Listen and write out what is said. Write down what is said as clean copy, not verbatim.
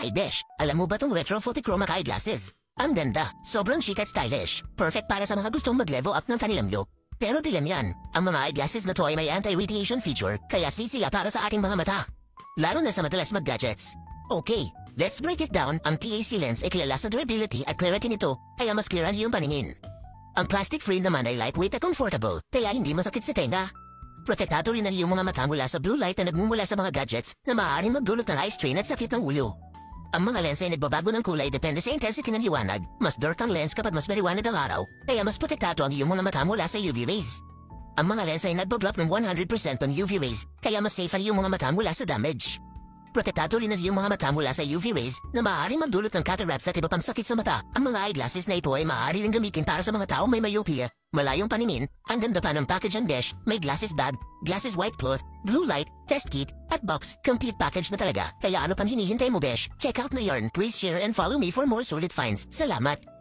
Ay besh, alam mo ba tong retro photochromic eyeglasses? Ang ganda, sobrang chic at stylish. Perfect para sa mga gustong mag-level up ng kanilang look. Pero diyan yan, ang mga eyeglasses na to ay may anti-radiation feature, kaya safe sila para sa ating mga mata. Lalo na sa madalas mag-gadgets. Okay, let's break it down. Ang TAC lens ay kilala sa durability at clarity nito, kaya mas clear ang iyong paningin. Ang plastic frame naman ay lightweight at comfortable, kaya hindi masakit sa tenga. Protektado rin ang iyong mga mata mula sa blue light na nagmumula sa mga gadgets na maaaring magdulot ng eye strain at sakit ng ulo. Ang mga lens ay nagbabago ng kulay depende sa intensity ng liwanag. Mas dark ang lens kapag mas maliwanag ang araw, kaya mas protektado ang iyong mga mata mula sa UV rays. Ang mga lens ay nagbablock ng 100% ng UV rays, kaya mas safe ang iyong mga mata mula sa damage. Protektado rin ang iyong mga mata mula sa UV rays na maaaring magdulot ng cataracts at iba pang sakit sa mata. Ang mga eyeglasses na ito ay maaari rin gamitin para sa mga tao may myopia, malayong paningin. Ang ganda pa ng package and besh, may glasses bag, glasses white cloth, blue light, test kit, at box. Complete package na talaga. Kaya ano pang hinihintay mo besh? Check out na yarn. Please share and follow me for more solid finds. Salamat!